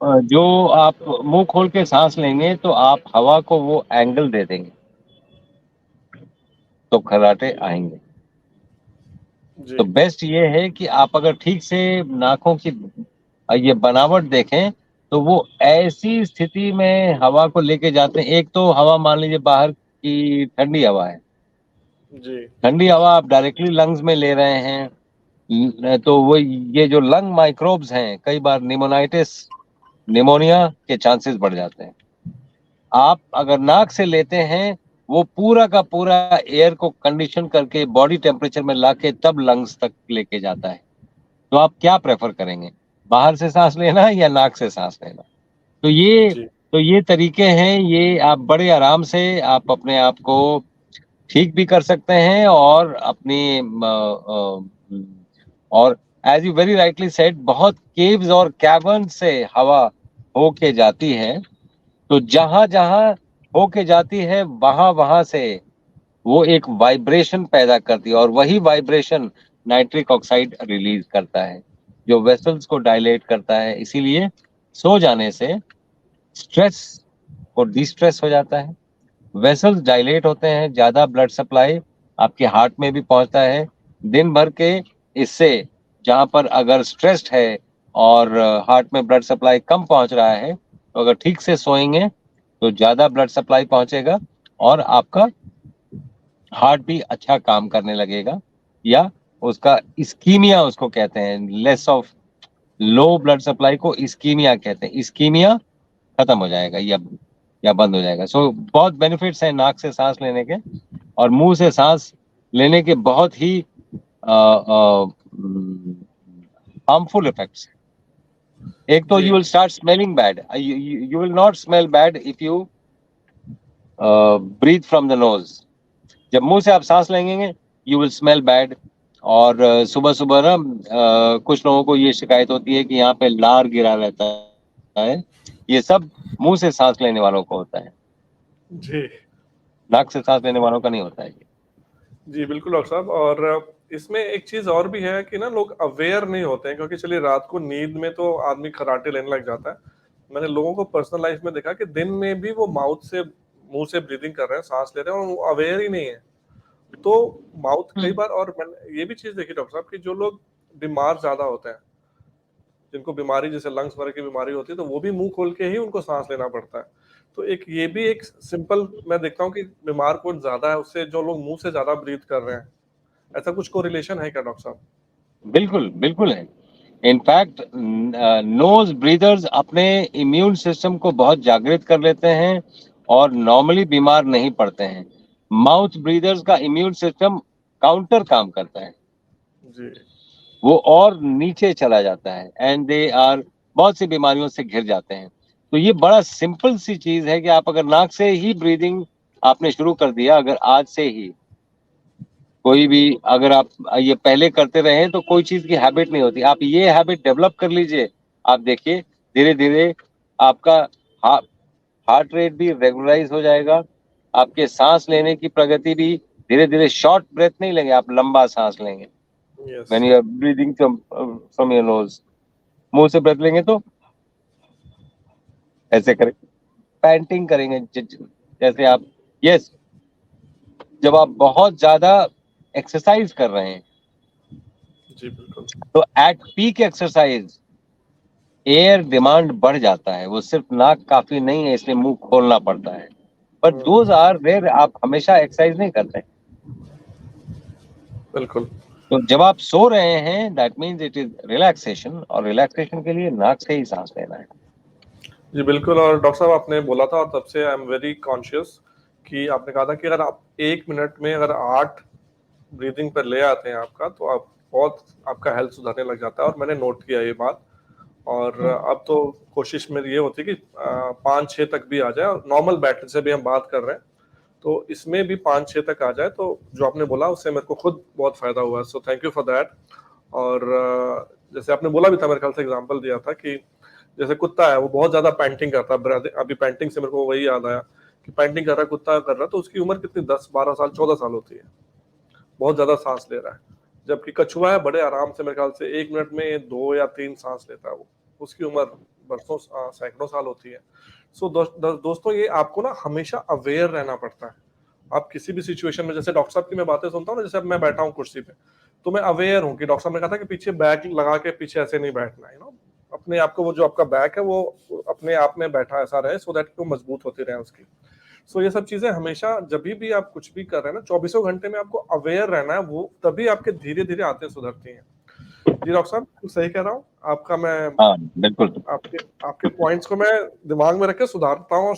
जो आप मुंह खोल के सांस लेंगे तो आप हवा को वो एंगल दे देंगे, तो खर्राटे आएंगे। जी तो बेस्ट ये है कि आप अगर ठीक से नाकों की ये बनावट देखें तो वो ऐसी स्थिति में हवा को लेके जाते हैं। एक तो हवा मान लीजिए बाहर की ठंडी हवा है, जी ठंडी हवा आप डायरेक्टली लंग्स में ले रहे हैं, तो वो ये जो लंग माइक्रोब्स हैं, कई बार निमोनाइटिस, निमोनिया के चांसेस बढ़ जाते हैं। आप अगर नाक से लेते हैं, वो पूरा का पूरा एयर को कंडीशन करके बॉडी टेम्परेचर में लाके तब लंग्स तक लेके जाता है। तो आप क्या प्रेफर करेंगे, बाहर से सांस लेना या नाक से सांस लेना? तो ये जी तो ये तरीके हैं, ये आप बड़े आराम से आप अपने आप को ठीक भी कर सकते हैं और अपनी और as you very rightly said, बहुत केव्स और कैवर्न से हवा होके जाती है। तो जहां जहां होके जाती है वहां वहां से वो एक वाइब्रेशन पैदा करती है, और वही वाइब्रेशन नाइट्रिक ऑक्साइड रिलीज करता है, जो वेसल्स को डायलेट करता है। इसीलिए सो जाने से स्ट्रेस और डिस्ट्रेस हो जाता है, वेसल्स डायलेट होते हैं, ज्यादा ब्लड सप्लाई आपके हार्ट में भी पहुंचता है दिन भर के। इससे जहां पर अगर स्ट्रेस्ड है और हार्ट में ब्लड सप्लाई कम पहुंच रहा है, तो अगर ठीक से सोएंगे तो ज्यादा ब्लड सप्लाई पहुंचेगा और आपका हार्ट भी अच्छा काम करने लगेगा, या उसका इस्कीमिया उसको कहते हैं, less of low blood supply को इस्कीमिया कहते हैं, इस्कीमिया खत्म हो जाएगा या बंद हो जाएगा। सो बहुत बेनिफिट्स हैं नाक से सांस लेने के, और मुंह से सांस लेने के बहुत ही हार्मफुल इफेक्ट्स। एक तो जी you will start smelling bad, you will not smell bad if you breathe from the nose. जब मुंह से आप सांस लेंगे यू विल स्मेल बैड। और सुबह सुबह ना कुछ लोगों को ये शिकायत होती है कि यहाँ पे लार गिरा रहता है, ये सब मुंह से सांस लेने वालों को होता है, जी नाक से सांस लेने वालों का नहीं होता है। जी बिल्कुल डॉक्टर साहब। और इसमें एक चीज और भी है कि ना लोग अवेयर नहीं होते हैं, क्योंकि चलिए रात को नींद में तो आदमी खर्राटे लेने लग जाता है। मैंने लोगों को पर्सनल लाइफ में देखा कि दिन में भी वो माउथ से मुंह से ब्रीदिंग कर रहे हैं, सांस ले रहे हैं, और वो अवेयर ही नहीं है। तो माउथ कई हम्म। बार, और मैंने ये भी चीज देखी डॉक्टर साहब कि जो लोग बीमार ज्यादा होते हैं, जिनको बीमारी जैसे लंग्स वगैरह की बीमारी होती है, तो वो भी मुंह खोल के ही उनको सांस लेना पड़ता है। तो एक ये भी एक सिंपल मैं देखता हूँ कि बीमार कौन ज्यादा है, उससे जो लोग मुंह से ज्यादा ब्रीथ कर रहे हैं। ऐसा कुछ कोरिलेशन है क्या डॉक्टर साहब? बिल्कुल बिल्कुल है। इनफैक्ट नोज ब्रीदर्स अपने इम्यून सिस्टम को बहुत जागृत कर लेते हैं और नॉर्मली बीमार नहीं पड़ते हैं। माउथ ब्रीदर्स का इम्यून सिस्टम काउंटर काम करता है, जी वो और नीचे चला जाता है, एंड दे आर बहुत सी बीमारियों से घिर जाते हैं। तो ये बड़ा सिंपल सी चीज है कि आप अगर नाक से ही ब्रीदिंग आपने शुरू कर दिया, अगर आज से ही कोई भी, अगर आप ये पहले करते रहे तो कोई चीज की हैबिट नहीं होती, आप ये हैबिट डेवलप कर लीजिए। आप देखिए धीरे धीरे आपका हार्ट रेट भी रेगुलराइज हो जाएगा, आपके सांस लेने की प्रगति भी धीरे धीरे, शॉर्ट ब्रेथ नहीं लेंगे आप, लंबा सांस लेंगे। Yes when you are breathing from your nose, मुंह से ब्रेथ लेंगे तो ऐसे करें, पैंटिंग करेंगे, जैसे आप, यस, जब आप बहुत ज्यादा एक्सरसाइज कर रहे हैं जी बिल्कुल तो at peak exercise air demand बढ़ जाता है, वो सिर्फ नाक काफी नहीं है, इसलिए मुंह खोलना पड़ता है। But those hmm, are aware आप हमेशा एक्सरसाइज नहीं करते। बिल्कुल तो जब आप सो रहे हैं that means it is relaxation, और रिलैक्सेशन के लिए नाक से ही सांस लेना है। जी बिल्कुल। और डॉक्टर साहब आपने बोला था, और तब से आई एम वेरी कॉन्शियस कि आपने कहा था कि अगर आप 1 मिनट में अगर 8 ब्रीदिंग पर ले आते हैं आपका, तो आप बहुत आपका हेल्थ सुधरने लग जाता है। और मैंने नोट किया ये बात। और अब तो कोशिश मेरी ये होती है कि 5-6 तक भी आ जाए, और नॉर्मल बैटरी से भी हम बात कर रहे हैं तो इसमें भी 5-6 तक आ जाए। तो जो आपने बोला उससे मेरे को खुद बहुत फायदा हुआ, so thank you for that. और जैसे आपने बोला भी था, मेरे ख्याल से एग्जांपल दिया था कि जैसे कुत्ता है वो बहुत ज्यादा पैंटिंग करता है। अभी पैंटिंग से मेरे को वही याद आया कि पैंटिंग कर रहा है, कुत्ता कर रहा है, तो उसकी उम्र कितनी 10-12 साल 14 साल होती है, बहुत ज्यादा सांस ले रहा है। जबकि कछुआ है बड़े आराम से, मेरे ख्याल से 1 मिनट में 2 या 3 सांस लेता है वो, उसकी उम्र बरसों सैकड़ों साल होती है। सो दोस्तों ये आपको ना हमेशा अवेयर रहना पड़ता है। आप किसी भी सिचुएशन में, जैसे डॉक्टर साहब की मैं बातें सुनता हूँ ना, जैसे अब मैं बैठा हूँ कुर्सी पे, तो मैं अवेयर हूँ कि डॉक्टर साहब ने कहा था कि पीछे बैग लगा के पीछे ऐसे नहीं बैठना है, अपने आप को, वो जो आपका बैक है वो अपने आप में बैठा ऐसा रहे, सो दैट वो मजबूत होती रहे उसकी। सो ये सब चीजें हमेशा जब भी आप कुछ भी कर रहे हैं ना, 24 घंटे में आपको अवेयर रहना है, वो तभी आपके धीरे धीरे आते सुधरती हैं। जी डॉक्टर साहब, सही कह रहा हूँ आपका? मैं हाँ बिल्कुल। आपके आपके पॉइंट्स को मैं दिमाग में रख के सुधारता हूँ और